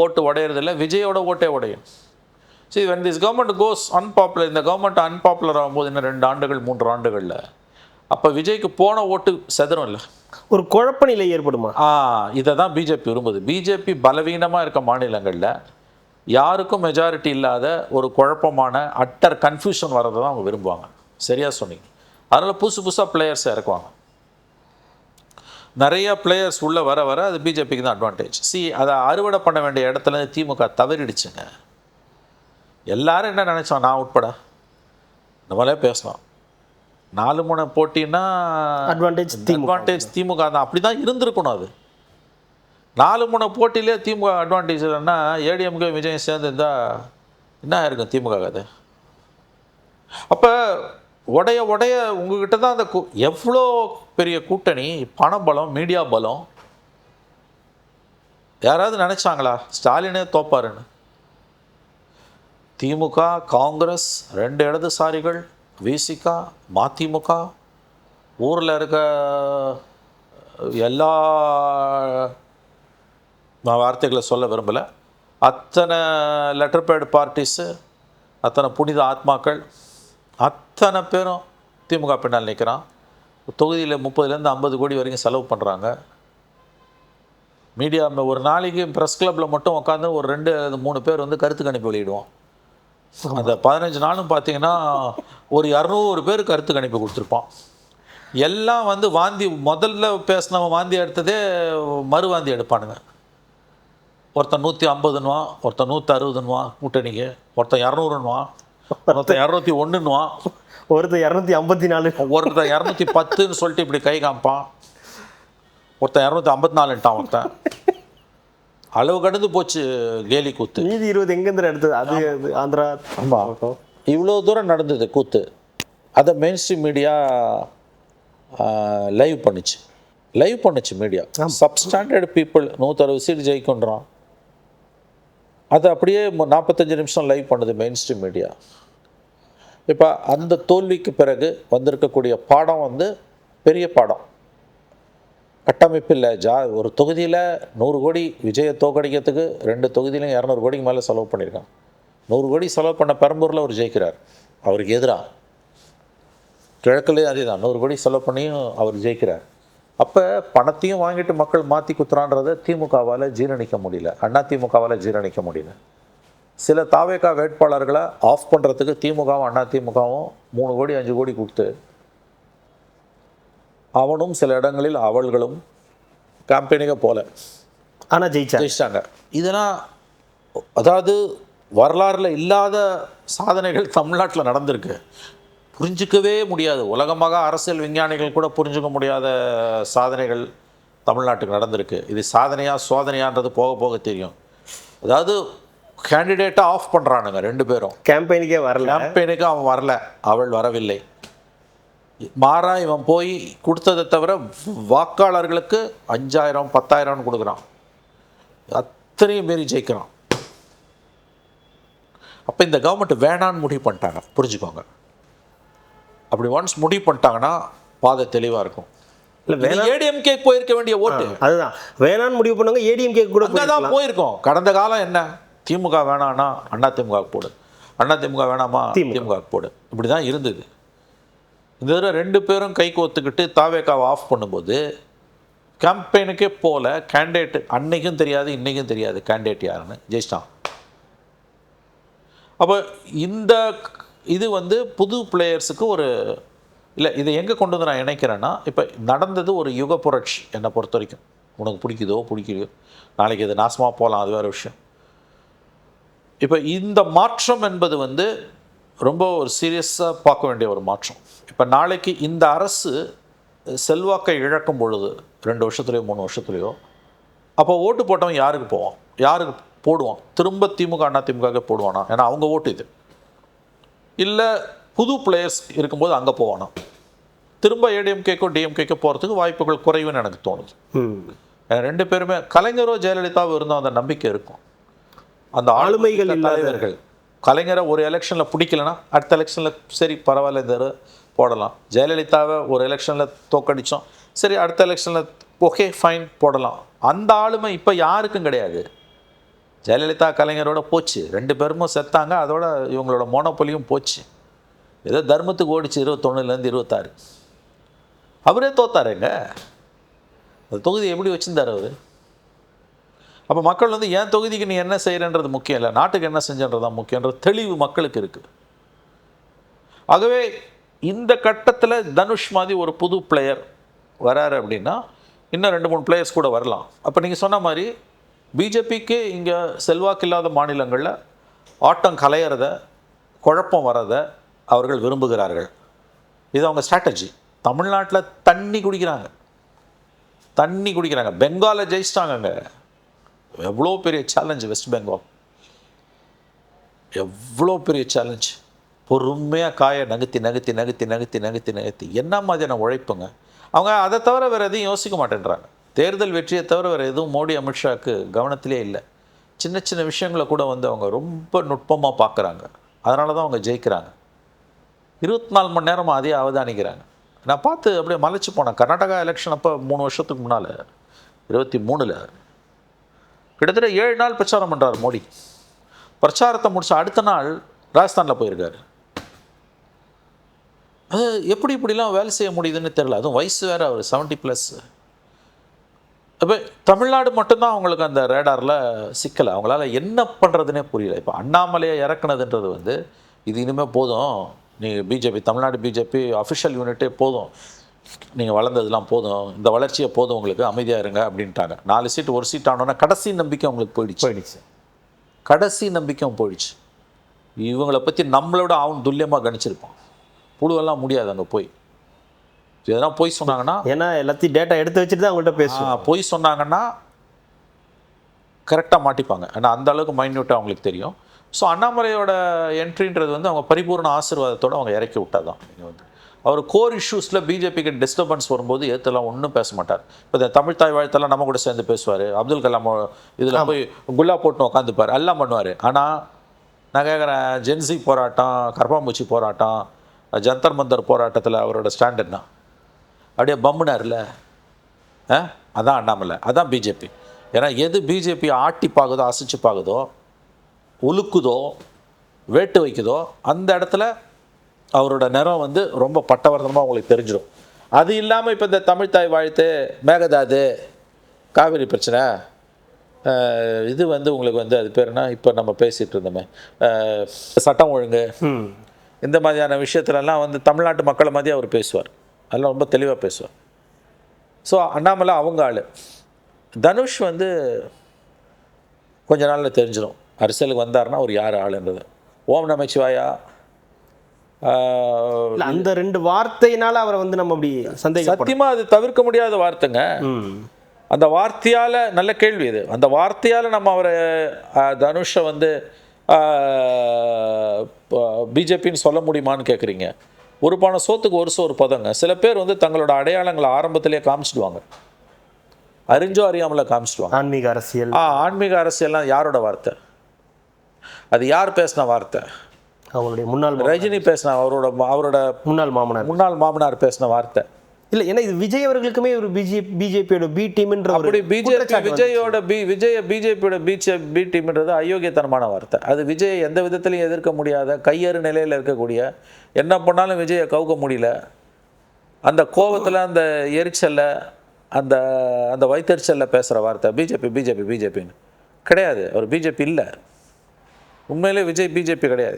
ஓட்டு உடையிறதில்ல, விஜயோட ஓட்டே உடையும். சரி, when this government goes unpopular, இந்த கவர்மெண்ட் அன்பாப்புலர் ஆகும்போது இன்னும் 2 ஆண்டுகள் 3 ஆண்டுகளில் அப்போ விஜய்க்கு போன ஓட்டு செதறும் இல்லை, ஒரு குழப்ப நிலை ஏற்படுமா? இதை தான் பிஜேபி விரும்புது. பிஜேபி பலவீனமாக இருக்க மாநிலங்களில் யாருக்கும் மெஜாரிட்டி இல்லாத ஒரு குழப்பமான அட்டர் கன்ஃபியூஷன் வர்றதை தான் அவங்க விரும்புவாங்க. சரியாக சொன்னீங்க. அதனால் புதுசாக பிளேயர்ஸை இறக்குவாங்க. நிறைய பிளேயர்ஸ் உள்ளே வர வர அது பிஜேபிக்கு தான் அட்வான்டேஜ். அதை அறுவடை பண்ண வேண்டிய இடத்துல திமுக தவறிடுச்சுங்க. எல்லாரும் என்ன நினச்சோம், நான் உட்பட நம்மளே பேசணும், 4 முனை போட்டின்னா அட்வான்டேஜ் திமுக தான். அப்படி தான் இருந்திருக்கணும். அது 4 முனை போட்டியிலே திமுக அட்வான்டேஜ் இல்லைன்னா ஏடிஎம்கே விஜயம் சேர்ந்து இருந்தால் என்ன ஆயிருக்கும் திமுக அது? அப்போ உடைய உங்ககிட்ட தான் அந்த எவ்வளோ பெரிய கூட்டணி, பணபலம், மீடியா பலம். யாராவது நினச்சாங்களா ஸ்டாலினே தோப்பாருன்னு? திமுக, காங்கிரஸ், 2 இடதுசாரிகள், விசிகா, மதிமுக, ஊரில் இருக்க எல்லா வார்த்தைகளை சொல்ல விரும்பலை, அத்தனை லெட்டர் பேட் பார்ட்டிஸு, அத்தனை புனித ஆத்மாக்கள், அத்தனை பேரும் திமுக பின்னால் நிற்கிறான். தொகுதியில் 30லேருந்து 50 கோடி வரைக்கும் செலவு பண்ணுறாங்க. மீடியா ஒரு நாளைக்கு ப்ரெஸ் கிளப்பில் மட்டும் உட்காந்து ஒரு 2-3 பேர் வந்து கருத்து கணிப்பு வெளியிடுவோம். அந்த 15 நாளும் பார்த்தீங்கன்னா ஒரு 200 பேர் கருத்து கணிப்பு கொடுத்துருப்பான். எல்லாம் வந்து வாந்தி, முதல்ல பேசினவன் வாந்தி எடுத்ததே மறுவாந்தி எடுப்பானுங்க. ஒருத்தன் 150ன்னுவான், ஒருத்தன் 160ன்னுவான் கூட்டணிக்கு, ஒருத்தன் 200ன்னுவான், ஒருத்தன் 201ன்னுவான், ஒருத்தன் 254, ஒருத்தன் 210ன்னு சொல்லிட்டு இப்படி கை காமிப்பான், ஒருத்தன் 254ன்ட்டான். ஒருத்தன் அளவு கடந்து போச்சு கேலி கூத்து. மீதி 20 எங்கேருந்து எடுத்தது? அது ஆந்திரா. ஆமாம், இவ்வளோ தூரம் நடந்தது கூத்து. அதை மெயின் ஸ்ட்ரீம் மீடியா லைவ் பண்ணுச்சு மீடியா. சப்ஸ்டாண்டர்ட் பீப்புள் 160 சீட் ஜெயிக்கின்றான். அது அப்படியே 45 நிமிஷம் லைவ் பண்ணுது மெயின் ஸ்ட்ரீம் மீடியா. இப்போ அந்த தோல்விக்கு பிறகு வந்திருக்கக்கூடிய பாடம் வந்து பெரிய பாடம். கட்டமைப்பு இல்லை. ஒரு தொகுதியில் 100 கோடி விஜயை தோக்கடிக்கிறதுக்கு 2 தொகுதியிலையும் 200 கோடிக்கு மேலே செலவு பண்ணியிருக்காங்க. 100 கோடி செலவு பண்ண பெரம்பூரில் அவர் ஜெயிக்கிறார். அவருக்கு எதிராக கிழக்குலேயே அதே தான் 100 கோடி செலவு பண்ணியும் அவர் ஜெயிக்கிறார். அப்போ பணத்தையும் வாங்கிட்டு மக்கள் மாற்றி குத்துறான்றதை திமுகவால் ஜீரணிக்க முடியல, அதிமுகவால் ஜீரணிக்க முடியல. சில தாவேகா வேட்பாளர்களை ஆஃப் பண்ணுறதுக்கு திமுகவும் அதிமுகவும் 3 கோடி 5 கோடி கொடுத்து அவனும் சில இடங்களில் அவள்களும் கேம்பெயினுக்கு போல, ஆனால் ஜெயிச்சாங்க. இதெல்லாம் அதாவது வரலாறுல இல்லாத சாதனைகள் தமிழ்நாட்டில் நடந்திருக்கு. புரிஞ்சிக்கவே முடியாது, உலகமாக அரசியல் விஞ்ஞானிகள் கூட புரிஞ்சுக்க முடியாத சாதனைகள் தமிழ்நாட்டுக்கு நடந்திருக்கு. இது சாதனையா சோதனையான்றது போக போக தெரியும். அதாவது கேண்டிடேட்டாக ஆஃப் பண்ணுறானுங்க 2 பேரும். கேம்பெயினுக்கு அவன் வரல, அவள் வரவில்லை. மாறா இவன் போய் கொடுத்ததை தவிர வாக்காளர்களுக்கு 5000 10,000 கொடுக்குறான். அத்தனையும் மீறி ஜெயிக்கிறான். அப்போ இந்த கவர்மெண்ட் வேணான்னு முடிவு பண்ணிட்டாங்க, புரிஞ்சுக்கோங்க. அப்படி ஒன்ஸ் முடிவு பண்ணிட்டாங்கன்னா பாதை தெளிவாக இருக்கும். இல்லை ஏடிஎம்கே போயிருக்க வேண்டிய ஓட்டு அதுதான் வேணான்னு முடிவு பண்ணுவாங்க. ஏடிஎம்கே கூட தான் போயிருக்கோம். கடந்த காலம் என்ன, திமுக வேணான்னா அதிமுக போடு, அதிமுக வேணாமா, திமுக போடு, இப்படி தான் இருந்தது. இந்த தடவை 2 பேரும் கை கோத்துக்கிட்டு தாவேக்காவை ஆஃப் பண்ணும்போது கேம்பெயினுக்கே போல, கேண்டிடேட் அன்னைக்கும் தெரியாது இன்னைக்கும் தெரியாது கேண்டிடேட் யாருன்னு, ஜெயிச்சிட்டான். அப்போ இந்த இது வந்து புது பிளேயர்ஸுக்கு ஒரு இல்லை, இதை எங்கே கொண்டு வந்து நான் இணைக்கிறேன்னா, இப்போ நடந்தது ஒரு யுக புரட்சி என்னை பொறுத்த வரைக்கும். உனக்கு பிடிக்குதோ நாளைக்கு இது நாசமாக போகலாம், அது வேறு விஷயம். இப்போ இந்த மாற்றம் என்பது வந்து ரொம்ப ஒரு சீரியஸாக பார்க்க வேண்டிய ஒரு மாற்றம். இப்போ நாளைக்கு இந்த அரசு செல்வாக்கை இழக்கும் பொழுது 2 வருஷத்துலையோ 3 வருஷத்துலையோ, அப்போ ஓட்டு போட்டவன் யாருக்கு போவான், யாருக்கு போடுவான்? திரும்ப திமுக அதிமுக போடுவானா? ஏன்னா அவங்க ஓட்டு இது. இல்லை புது பிளேயர்ஸ் இருக்கும்போது அங்கே போவானா? திரும்ப ஏடிஎம்கேக்கோ டிஎம்கேக்கோ போகிறதுக்கு வாய்ப்புகள் குறைவுன்னு எனக்கு தோணுது. ஏன்னா 2 பேருமே கலைஞரோ ஜெயலலிதாவோ இருந்தோம், அந்த நம்பிக்கை இருக்கும். அந்த ஆளுமைகள் தலைவர்கள். கலைஞரை ஒரு எலெக்ஷனில் பிடிக்கலன்னா அடுத்த எலெக்ஷனில் சரி பரவாயில்ல இந்த போடலாம். ஜெயலலிதாவை ஒரு எலெக்ஷனில் தோக்கடித்தோம், சரி அடுத்த எலெக்ஷனில் ஓகே ஃபைன் போடலாம். அந்த ஆளுமை இப்போ யாருக்கும் கிடையாது. ஜெயலலிதா கலைஞரோட போச்சு, 2 பேருமே செத்தாங்க, அதோட இவங்களோட மோனோபொலியும் போச்சு. ஏதோ தர்மத்துக்கு ஓடிச்சு 21லேருந்து 26. அவரே தோத்தாருங்க. அந்த தொகுதி எப்படி வச்சுருந்தார் அவர்? அப்போ மக்கள் வந்து என் தொகுதிக்கு நீ என்ன செய்கிறன்றது முக்கியம் இல்லை, நாட்டுக்கு என்ன செஞ்சன்றது தான் முக்கியன்ற தெளிவு மக்களுக்கு இருக்குது. ஆகவே இந்த கட்டத்தில் தனுஷ் மாதிரி ஒரு புது பிளேயர் வராரு அப்படின்னா இன்னும் 2-3 பிளேயர்ஸ் கூட வரலாம். அப்போ நீங்கள் சொன்ன மாதிரி பிஜேபிக்கு இங்கே செல்வாக்கு இல்லாத மாநிலங்களில் ஆட்டம் கலையிறத, குழப்பம் வரதை அவர்கள் விரும்புகிறார்கள். இது அவங்க ஸ்ட்ராட்டஜி. தமிழ்நாட்டில் தண்ணி குடிக்கிறாங்க. பெங்காலை ஜெயிச்சிட்டாங்கங்க. எவ்வளோ பெரிய சேலஞ்சு வெஸ்ட் பெங்கால், எவ்வளோ பெரிய சேலஞ்ச். பொறுமையாக காயை நகர்த்தி என்ன மாதிரியான உழைப்புங்க. அவங்க அதை தவிர வேறு எதையும் யோசிக்க மாட்டேன்றாங்க. தேர்தல் வெற்றியை தவிர வேறு எதுவும் மோடி அமித்ஷாவுக்கு கவனத்திலே இல்லை. சின்ன விஷயங்களை கூட வந்து அவங்க ரொம்ப நுட்பமாக பார்க்குறாங்க. அதனால தான் அவங்க ஜெயிக்கிறாங்க. 24 மணி நேரமாக அதே அவதானிக்கிறாங்க. நான் பார்த்து அப்படியே மலைச்சு போனேன். கர்நாடகா எலெக்ஷன் அப்போ 3 வருஷத்துக்கு முன்னால் 23 கிட்டத்தட்ட 7 நாள் பிரச்சாரம் பண்ணுறார் மோடி. பிரச்சாரத்தை முடிச்ச அடுத்த நாள் ராஜஸ்தானில் போயிருக்காரு. அது இப்படிலாம் வேலை செய்ய முடியுதுன்னு தெரியல. அதுவும் வயசு வேறு, அவர் 70+. இப்போ தமிழ்நாடு மட்டும்தான் அவங்களுக்கு அந்த ரேடாரில் சிக்கலை. அவங்களால என்ன பண்ணுறதுனே புரியல. இப்போ அண்ணாமலையை இறக்குனதுன்றது வந்து இது இனிமேல் போதும், நீங்கள் பிஜேபி தமிழ்நாடு பிஜேபி அஃபிஷியல் யூனிட்டே போதும், நீங்கள் வளர்ந்ததுலாம் போதும், இந்த வளர்ச்சியை போதும், உங்களுக்கு அமைதியாக இருங்க அப்படின்ட்டாங்க. 4 சீட்டு 1 சீட் ஆனோன்னா கடைசி நம்பிக்கை அவங்களுக்கு போயிடுச்சு. கடைசி நம்பிக்கையும் போயிடுச்சு. இவங்களை பற்றி நம்மளோட அவன் துல்லியமாக கணிச்சிருப்பான். புழுவெல்லாம் முடியாது அங்கே போய். எதனா போய் சொன்னாங்கன்னா, ஏன்னா எல்லாத்தையும் டேட்டா எடுத்து வச்சுட்டு தான் அவங்கள்ட்ட பேசுவோம். போய் சொன்னாங்கன்னா கரெக்டாக மாட்டிப்பாங்க. ஏன்னா அந்த அளவுக்கு மைன்யூட்டாக அவங்களுக்கு தெரியும். ஸோ அண்ணாமலையோட என்ட்ரின்றது வந்து அவங்க பரிபூர்ண ஆசீர்வாதத்தோடு அவங்க இறக்கி விட்டால் தான். நீங்கள் வந்து அவர் கோர் இஷ்யூஸில் பிஜேபிக்கு டிஸ்டர்பன்ஸ் வரும்போது ஏற்றலாம் ஒன்றும் பேச மாட்டார். இப்போ இந்த தமிழ் தாய் வாழ்த்தெல்லாம் நம்ம கூட சேர்ந்து பேசுவார். அப்துல் கலாம் இதில் போய் குல்லா போட்டு உட்காந்துப்பார், எல்லாம் பண்ணுவார். ஆனால் நான் கேட்குறேன், ஜென்சி போராட்டம், கர்ப்பாம்பூச்சி போராட்டம், ஜந்தர் மந்தர் போராட்டத்தில் அவரோட ஸ்டாண்ட் என்ன? அப்படியே பம்முனார்ல. அதான் அண்ணாமலை, அதான் பிஜேபி. ஏன்னா எது பிஜேபி ஆட்டி பார்க்குதோ, அசைச்சு பார்க்குதோ, உலுக்குதோ, வேட்டு வைக்குதோ, அந்த இடத்துல அவரோட நிறம் வந்து ரொம்ப பட்டவர்த்தனமாக உங்களுக்கு தெரிஞ்சிடும். அது இல்லாமல் இப்போ இந்த தமிழ் தாய் வாழ்த்து, மேகதாது, காவிரி பிரச்சனை, இது வந்து உங்களுக்கு வந்து அது பேருனா இப்போ நம்ம பேசிகிட்டு இருந்தோமே சட்டம் ஒழுங்கு, இந்த மாதிரியான விஷயத்துலலாம் வந்து தமிழ்நாட்டு மக்களை மாதிரி அவர் பேசுவார். அதெல்லாம் ரொம்ப தெளிவாக பேசுவார். ஸோ அண்ணாமலை அவங்க ஆள். தனுஷ் வந்து கொஞ்ச நாளில் தெரிஞ்சிடும் அரசியலுக்கு வந்தார்னா அவர் யார் ஆளுன்றது. ஓம் நமச்சிவாயா அந்த 2 வார்த்தையினால அவரை வந்து நம்ம அப்படி சந்தேகம், சத்தியமாக அது தவிர்க்க முடியாத வார்த்தைங்க. அந்த வார்த்தையால், நல்ல கேள்வி இது, அந்த வார்த்தையால் நம்ம அவரை தனுஷை வந்து பிஜேபின்னு சொல்ல முடியுமான்னு கேட்குறீங்க. ஒரு பானை சோத்துக்கு ஒரு சோறு பதங்க. சில பேர் வந்து தங்களோட அடையாளங்களை ஆரம்பத்திலே காமிச்சிடுவாங்க, அறிஞ்சோ அறியாமல காமிச்சிடுவாங்க. ஆன்மீக அரசியல்லாம் யாரோட வார்த்தை? அது யார் பேசின வார்த்தை? அவருடைய முன்னாள் ரஜினி பேசின, அவரோட முன்னாள் மாமனார் பேசின வார்த்தை. இல்லை, ஏன்னா இது விஜய் அவர்களுக்குமே ஒரு பிஜேபியோட பி டீம்ன்ற அப்படி பிஜேபியோட பி டீம்ன்றது அயோக்கியத்தனமான வார்த்தை. அது விஜயை எந்த விதத்திலையும் எதிர்க்க முடியாத கையறு நிலையில் இருக்கக்கூடிய, என்ன பண்ணாலும் விஜயை கவுக்க முடியல, அந்த கோபத்தில் அந்த எரிச்சலில் அந்த அந்த வைத்தறிச்சலில் பேசுகிற வார்த்தை பிஜேபின்னு கிடையாது. அவர் பிஜேபி இல்லை. உண்மையிலே விஜய் பிஜேபி கிடையாது.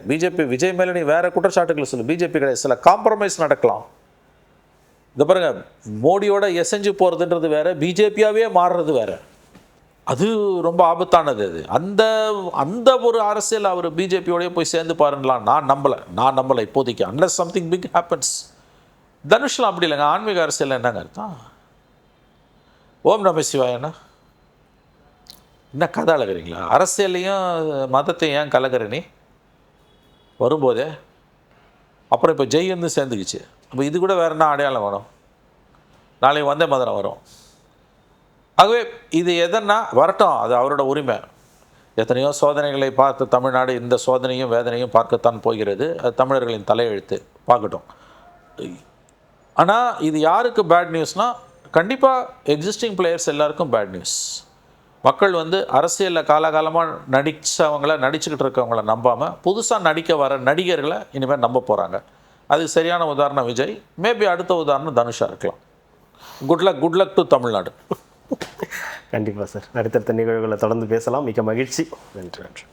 விஜய் மேலே நீ வேற குற்றச்சாட்டுகளை சொல்லு, பிஜேபி கிடையாது. சில காம்ப்ரமைஸ் நடக்கலாம். இந்த பாருங்க, மோடியோட எசைஞ்சு போகிறதுன்றது வேற, பிஜேபியாவே மாறுறது வேற. அது ரொம்ப ஆபத்தானது. அது அந்த அந்த ஒரு அரசியல் அவர் பிஜேபியோடய போய் சேர்ந்து பாருங்களாம் நான் நம்பலை இப்போதைக்கு, அன்லஸ் சம்திங் பிக் ஹேப்பன்ஸ். தனுஷ்லாம் அப்படி இல்லைங்க. ஆன்மீக அரசியல் என்னங்க அர்த்தம்? ஓம் நம சிவாயண்ணா என்ன கதை அழகிறீங்களா? அரசியலையும் மதத்தையும் ஏன் கலக்கிற நீ வரும்போதே? அப்புறம் இப்போ ஜெய் வந்து சேர்ந்துக்குச்சு. அப்போ இது கூட வேறு என்ன அடையாளம் வரும்? நாளைக்கு வந்தே மதுரம் வரும். ஆகவே இது எதன்னா வரட்டும், அது அவரோட உரிமை. எத்தனையோ சோதனைகளை பார்த்து தமிழ்நாடு இந்த சோதனையும் வேதனையும் பார்க்கத்தான் போகிறது. அது தமிழர்களின் தலையெழுத்து, பார்க்கட்டும். ஆனால் இது யாருக்கு பேட் நியூஸ்னால், கண்டிப்பாக எக்ஸிஸ்டிங் பிளேயர்ஸ் எல்லாருக்கும் பேட் நியூஸ். மக்கள் வந்து அரசியலில் காலகாலமாக நடிச்சுக்கிட்டு இருக்கவங்கள நம்பாமல் புதுசாக நடிக்க வர நடிகர்களை இனிமேல் நம்ப போகிறாங்க. அதுக்கு சரியான உதாரணம் விஜய். மேபி அடுத்த உதாரணம் தனுஷா இருக்கலாம். Good luck to Tamil Nadu. கண்டிப்பாக சார். அடுத்தடுத்த நிகழ்வுகளை தொடர்ந்து பேசலாம். மிக மகிழ்ச்சி. நன்றி.